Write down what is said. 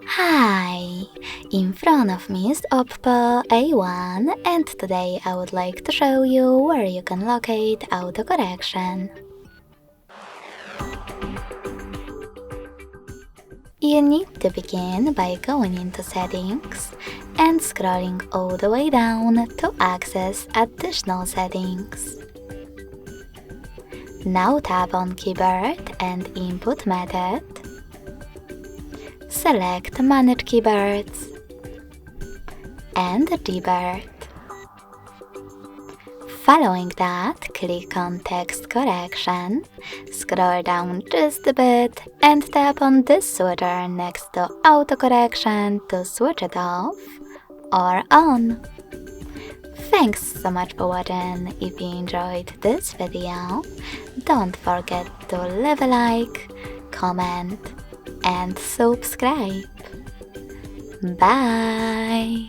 Hi! In front of me is Oppo A1 and today I would like to show you where you can locate autocorrection. You need to begin by going into Settings and scrolling all the way down to access additional settings. Now tap on Keyboard and Input Method. Select Manage Keyboards and Gboard. Following that, click on Text Correction, scroll down just a bit and tap on this switcher next to Autocorrection to switch it off or on. Thanks so much for watching. If you enjoyed this video, don't forget to leave a like, comment and subscribe. Bye!